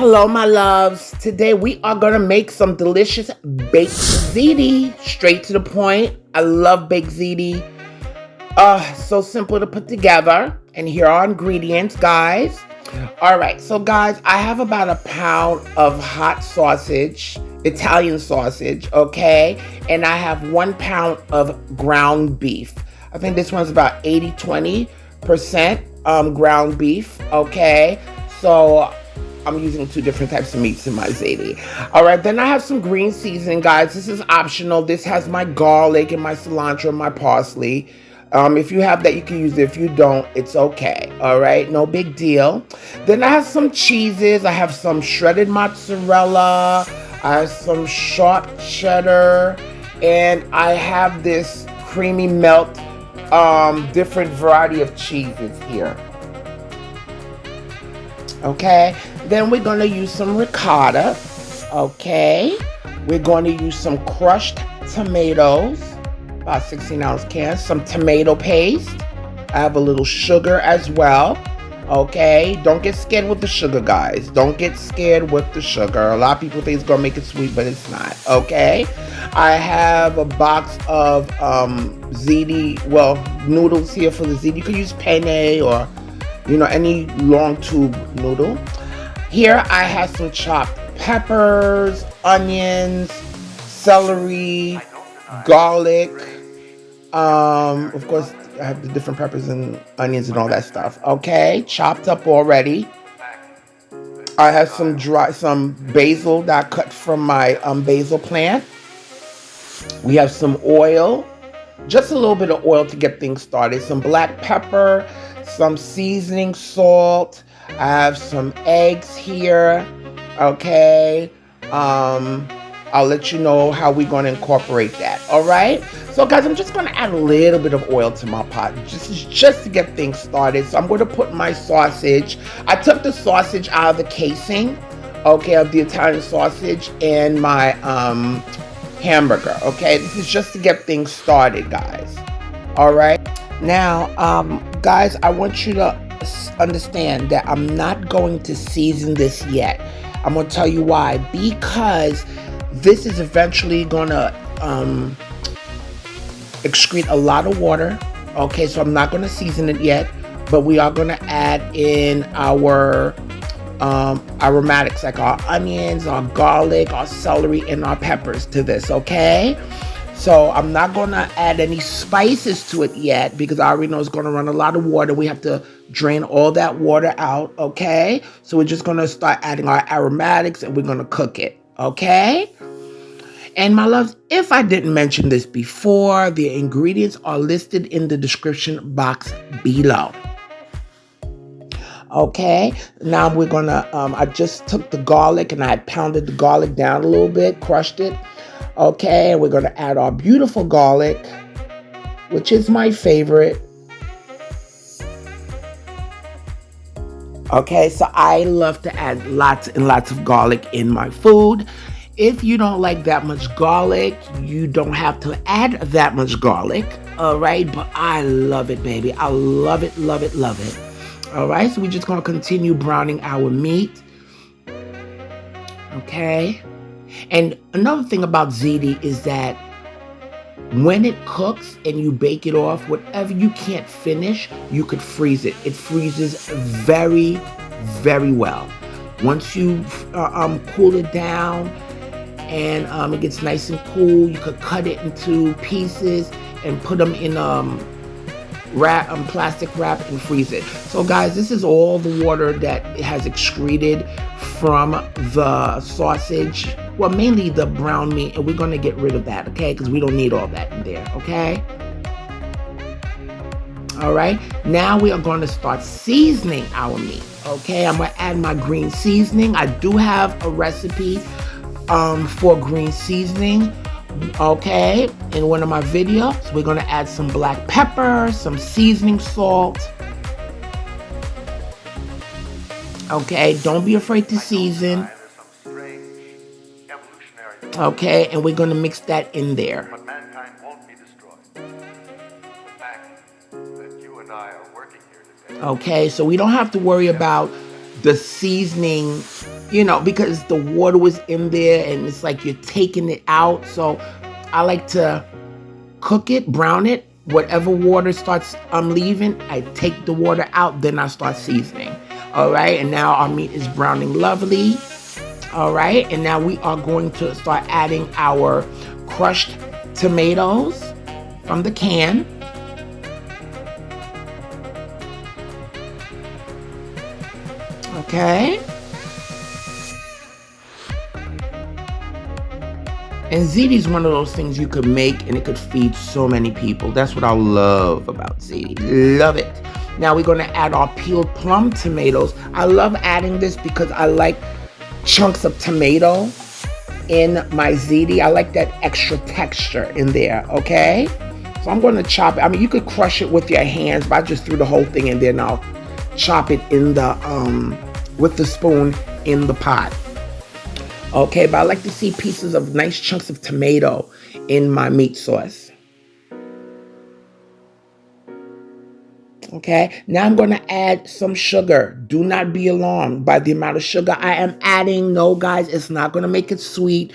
Hello, my loves. Today we are going to make some delicious baked ziti. Straight to the point. I love baked ziti. So simple to put together. And here are ingredients, guys. All right, so guys, I have about a pound of hot sausage, Italian sausage, okay? And I have 1 pound of ground beef. I think this one's about 80-20% ground beef, okay? So I'm using 2 different types of meats in my ziti. All right, then I have some green seasoning, guys. This is optional. This has my garlic and my cilantro and my parsley. If you have that, you can use it. If you don't, it's okay. All right, no big deal. Then I have some cheeses. I have some shredded mozzarella. I have some sharp cheddar. And I have this creamy melt, different variety of cheeses here. Okay, then we're going to use some ricotta. Okay, we're going to use some crushed tomatoes, about 16-ounce cans, some tomato paste. I have a little sugar as well. Okay, don't get scared with the sugar, guys. Don't get scared with the sugar. A lot of people think it's going to make it sweet, but it's not. Okay, I have a box of ziti, noodles here for the ziti. You can use penne or any long tube noodle. Here I have some chopped peppers, onions, celery, garlic. Of course, I have the different peppers and onions and all that stuff. Okay, chopped up already. I have some basil that I cut from my basil plant. We have some oil, just a little bit of oil to get things started. Some black pepper, some seasoning salt. I have some eggs here. Okay. I'll let you know how we're going to incorporate that. All right. So guys, I'm just going to add a little bit of oil to my pot just to get things started. So I'm going to put my sausage. I took the sausage out of the casing, okay, of the Italian sausage and my hamburger. Okay. This is just to get things started, guys. All right. Now, guys, I want you to understand that I'm not going to season this yet. I'm going to tell you why. Because this is eventually going to excrete a lot of water. Okay, so I'm not going to season it yet. But we are going to add in our aromatics, like our onions, our garlic, our celery, and our peppers to this, okay? So I'm not going to add any spices to it yet because I already know it's going to run a lot of water. We have to drain all that water out, okay? So we're just going to start adding our aromatics and we're going to cook it, okay? And my loves, if I didn't mention this before, the ingredients are listed in the description box below. Okay, now we're going to, I just took the garlic and I pounded the garlic down a little bit, crushed it. Okay, and we're going to add our beautiful garlic, which is my favorite. Okay, so I love to add lots and lots of garlic in my food. If you don't like that much garlic, you don't have to add that much garlic. All right, but I love it, baby. I love it, love it, love it. All right, so we're just going to continue browning our meat. Okay. And another thing about ziti is that when it cooks and you bake it off, whatever you can't finish, you could freeze it. It freezes very, very well. Once you cool it down and it gets nice and cool, you could cut it into pieces and put them in plastic wrap and freeze it. So guys, this is all the water that has excreted from the sausage, well, mainly the brown meat, and we're going to get rid of that, okay, because we don't need all that in there, okay? All right, now we are going to start seasoning our meat, okay? I'm going to add my green seasoning. I do have a recipe for green seasoning, okay, in one of my videos. We're going to add some black pepper, some seasoning salt. Okay, don't be afraid to season. Okay, and we're going to mix that in there. But mankind won't be destroyed. The fact that you and I are working here today. Okay, so we don't have to worry about the seasoning because the water was in there and it's like you're taking it out. So I like to cook it, brown it. Whatever water starts leaving, I take the water out, then I start seasoning. All right, and now our meat is browning lovely. All right, and now we are going to start adding our crushed tomatoes from the can. Okay. And ziti is one of those things you could make and it could feed so many people. That's what I love about ziti. Love it. Now we're going to add our peeled plum tomatoes. I love adding this because I like chunks of tomato in my ziti. I like that extra texture in there, okay? So I'm going to chop it. I mean, you could crush it with your hands, but I just threw the whole thing in there and I'll chop it in the with the spoon in the pot. Okay, but I like to see pieces of nice chunks of tomato in my meat sauce. Okay, now I'm going to add some sugar. Do not be alarmed by the amount of sugar I am adding. No, guys, it's not going to make it sweet.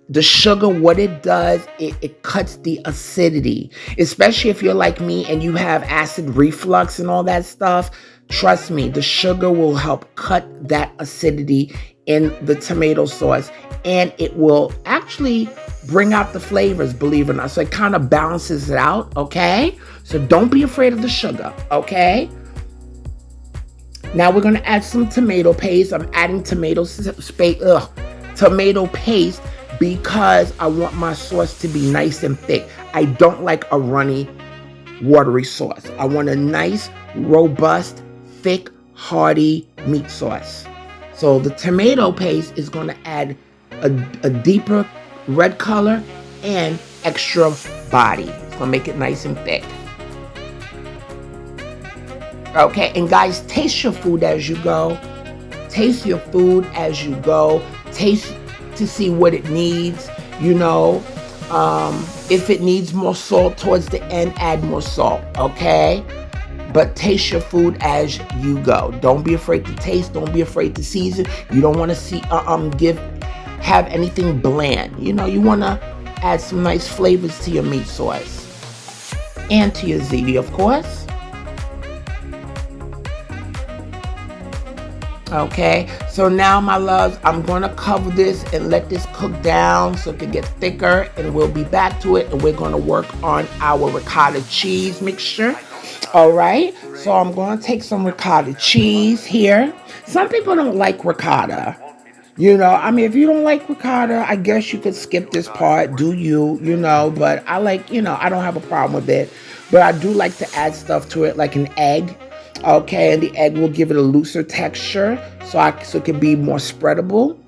The sugar, what it does, it cuts the acidity. Especially if you're like me and you have acid reflux and all that stuff. Trust me, the sugar will help cut that acidity in the tomato sauce, and it will actually bring out the flavors, believe it or not. So it kind of balances it out, okay? So don't be afraid of the sugar, okay? Now we're gonna add some tomato paste. I'm adding tomato paste because I want my sauce to be nice and thick. I don't like a runny, watery sauce. I want a nice, robust, thick, hearty meat sauce. So the tomato paste is going to add a deeper red color and extra body. It's going to make it nice and thick. Okay, and guys, taste your food as you go. Taste your food as you go. Taste to see what it needs, If it needs more salt towards the end, add more salt, okay? But taste your food as you go. Don't be afraid to taste. Don't be afraid to season. You don't want to have anything bland. You want to add some nice flavors to your meat sauce and to your ziti, of course. Okay, so now, my loves, I'm going to cover this and let this cook down so it can get thicker, and we'll be back to it, and we're going to work on our ricotta cheese mixture. All right, so I'm going to take some ricotta cheese here. Some people don't like ricotta. If you don't like ricotta, I guess you could skip this part, do you, but I like, I don't have a problem with it. But I do like to add stuff to it, like an egg. Okay, and the egg will give it a looser texture so it can be more spreadable.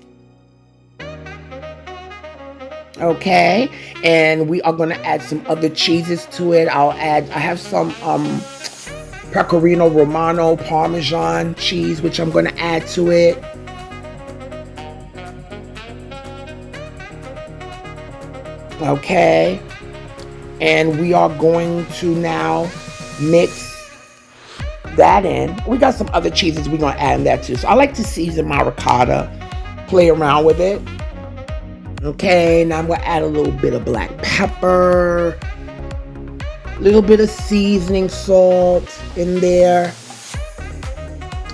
Okay, and we are going to add some other cheeses to it. I have some Pecorino Romano Parmesan cheese, which I'm going to add to it. Okay, and we are going to now mix that in. We got some other cheeses we're going to add in that too. So I like to season my ricotta, play around with it. Okay, now I'm going to add a little bit of black pepper, a little bit of seasoning salt in there.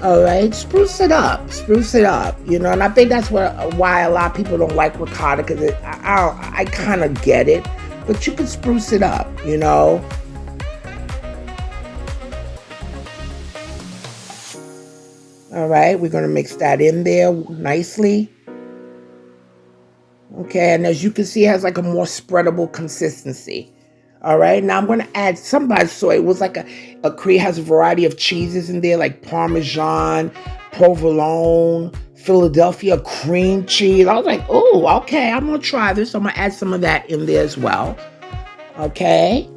All right, spruce it up, and I think that's why a lot of people don't like ricotta, because I kind of get it, but you can spruce it up, All right, we're going to mix that in there nicely. Okay, and as you can see, it has like a more spreadable consistency. All right, now I'm going to add some by soy. It was like it has a variety of cheeses in there, like Parmesan, provolone, Philadelphia cream cheese. I was like, oh, okay, I'm going to try this. So I'm going to add some of that in there as well. Okay.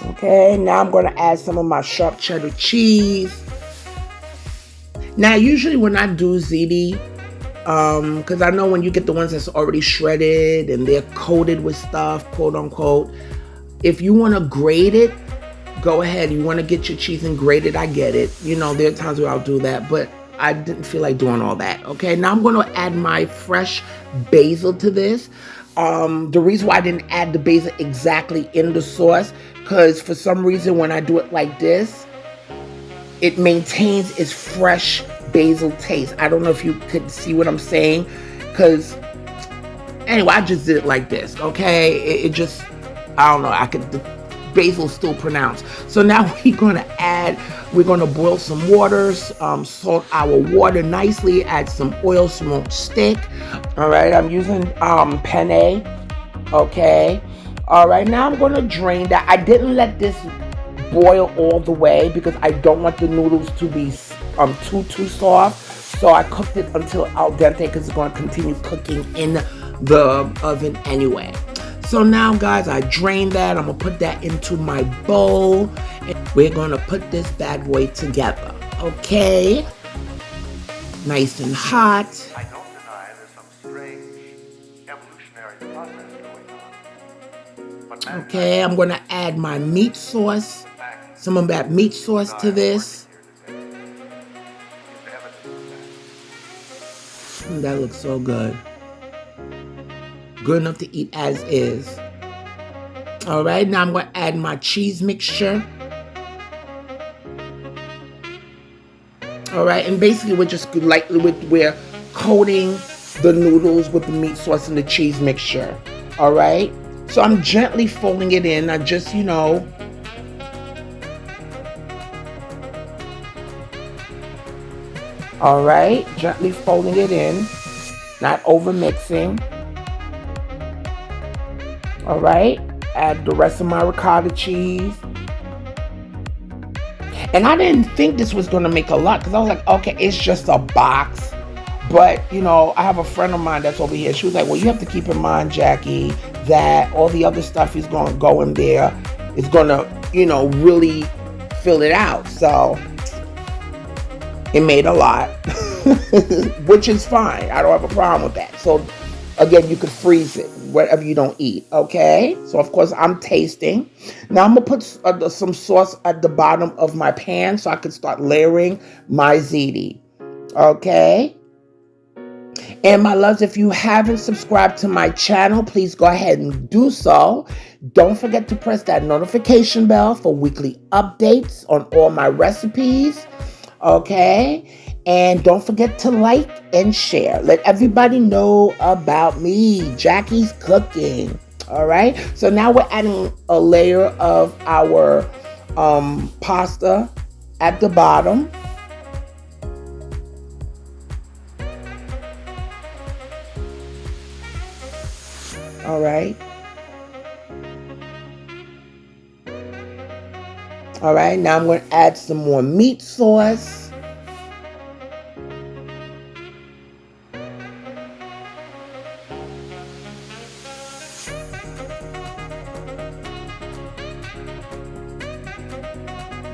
Okay, now I'm going to add some of my sharp cheddar cheese. Now, usually when I do ziti, because I know when you get the ones that's already shredded and they're coated with stuff, quote unquote, if you want to grate it, go ahead. You want to get your cheese and grate it, I get it. There are times where I'll do that. But I didn't feel like doing all that. Okay, now I'm going to add my fresh basil to this. The reason why I didn't add the basil exactly in the sauce, because for some reason when I do it like this, it maintains its fresh basil taste. I don't know if you could see what I'm saying, because anyway, I just did it like this. Okay, it just, I don't know, the basil still pronounced. So now we're going to boil some water, salt our water nicely, add some oil so it won't stick. All right, I'm using penne. Okay, all right, now I'm going to drain that. I didn't let this boil all the way because I don't want the noodles to be too soft. So I cooked it until al dente because it's going to continue cooking in the oven anyway. So now, guys, I drained that. I'm going to put that into my bowl. And we're going to put this bad boy together. Okay? Nice and hot. I don't deny there's some strange evolutionary process going on. But Okay, I'm going to add my meat sauce. Some of that meat sauce to this. That looks so good. Good enough to eat as is. All right, now I'm going to add my cheese mixture. All right, and basically we're just we're coating the noodles with the meat sauce and the cheese mixture. All right, so I'm gently folding it in. I just, all right, gently folding it in, not over mixing. All right, add the rest of my ricotta cheese. And I didn't think this was going to make a lot because I was like, okay, it's just a box. But, I have a friend of mine that's over here. She was like, well, you have to keep in mind, Jackie, that all the other stuff is going to go in there. It's going to, really fill it out. So it made a lot, which is fine. I don't have a problem with that. So again, you could freeze it, whatever you don't eat, okay? So, of course, I'm tasting. Now, I'm going to put some sauce at the bottom of my pan so I can start layering my ziti, okay? And, my loves, if you haven't subscribed to my channel, please go ahead and do so. Don't forget to press that notification bell for weekly updates on all my recipes, okay? And don't forget to like and share. Let everybody know about me, Jackie's Cooking. All right. So now we're adding a layer of our pasta at the bottom. All right. All right. Now I'm going to add some more meat sauce.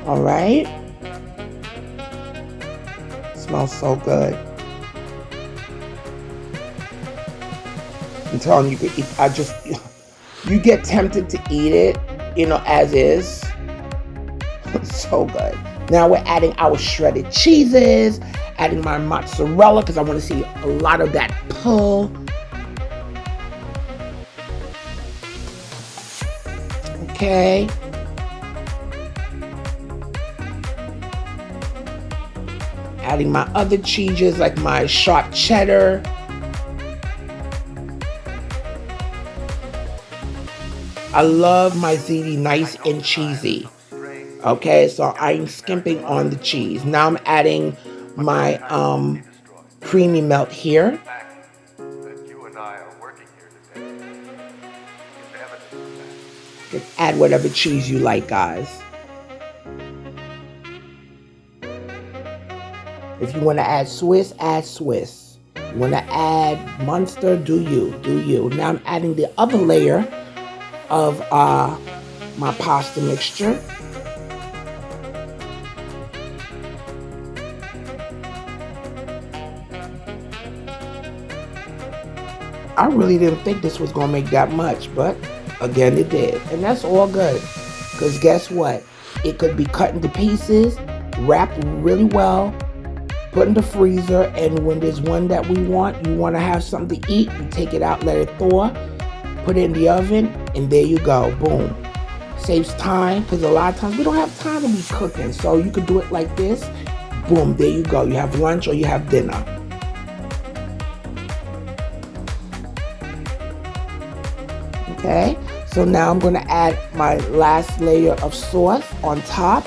All right. Smells so good. I'm telling you, you could eat, you get tempted to eat it, as is. So good. Now we're adding our shredded cheeses, adding my mozzarella because I want to see a lot of that pull. Okay. Adding my other cheeses like my sharp cheddar. I love my ziti nice and cheesy. Okay, so I'm skimping on the cheese. Now I'm adding my creamy melt here. You can add whatever cheese you like, guys. If you want to add Swiss, add Swiss. You want to add Munster, do you. Now I'm adding the other layer of my pasta mixture. I really didn't think this was going to make that much, but again, it did. And that's all good. Because guess what? It could be cut into pieces, wrapped really well, put in the freezer, and when there's one that we want, you want to have something to eat, you take it out, let it thaw, put it in the oven, and there you go. Boom. Saves time, because a lot of times we don't have time to be cooking. So you could do it like this. Boom, there you go. You have lunch or you have dinner. Okay, so now I'm going to add my last layer of sauce on top.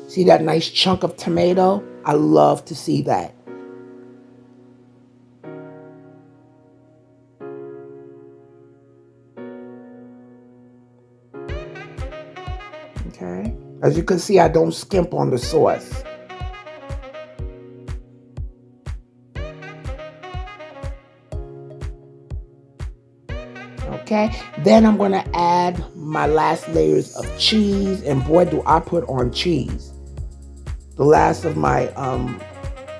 See that nice chunk of tomato? I love to see that. Okay, as you can see, I don't skimp on the sauce. Okay, then I'm going to add my last layers of cheese, and boy, do I put on cheese. The last of my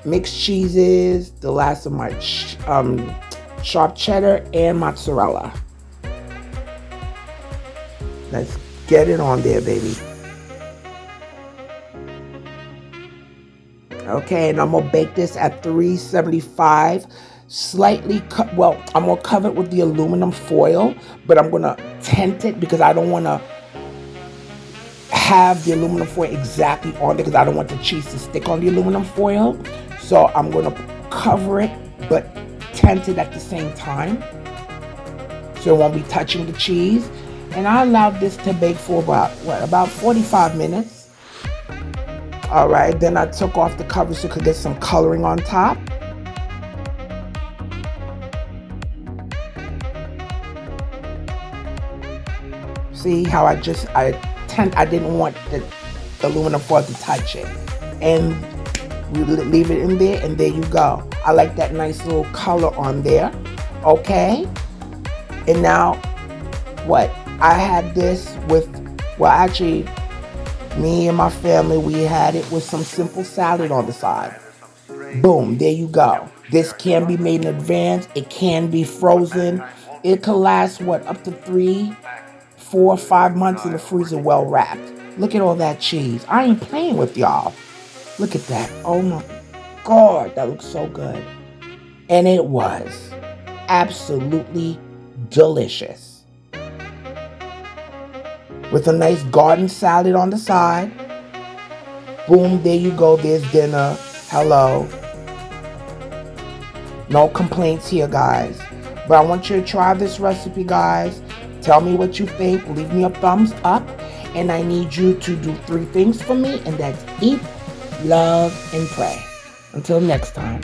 mixed cheeses, the last of my sharp cheddar and mozzarella. Let's get it on there, baby. Okay, and I'm going to bake this at 375. Slightly well, I'm going to cover it with the aluminum foil, but I'm going to tent it because I don't want to have the aluminum foil exactly on there because I don't want the cheese to stick on the aluminum foil. So I'm going to cover it but tent it at the same time so it won't be touching the cheese. And I allowed this to bake for about 45 minutes. All right, then I took off the cover so it could get some coloring on top. See how I didn't want the aluminum foil to touch it. And we leave it in there, and there you go. I like that nice little color on there. Okay. And now, what? I had this with, well, actually, me and my family, we had it with some simple salad on the side. Boom, there you go. This can be made in advance. It can be frozen. It could last, what, up to 3, 4, 5 months in the freezer well wrapped. Look at all that cheese. I ain't playing with y'all. Look at that. Oh my God, that looks so good. And it was absolutely delicious. With a nice garden salad on the side. Boom, there you go. There's dinner. Hello. No complaints here, guys. But I want you to try this recipe, guys. Tell me what you think. Leave me a thumbs up. And I need you to do 3 things for me. And that's eat, love, and pray. Until next time.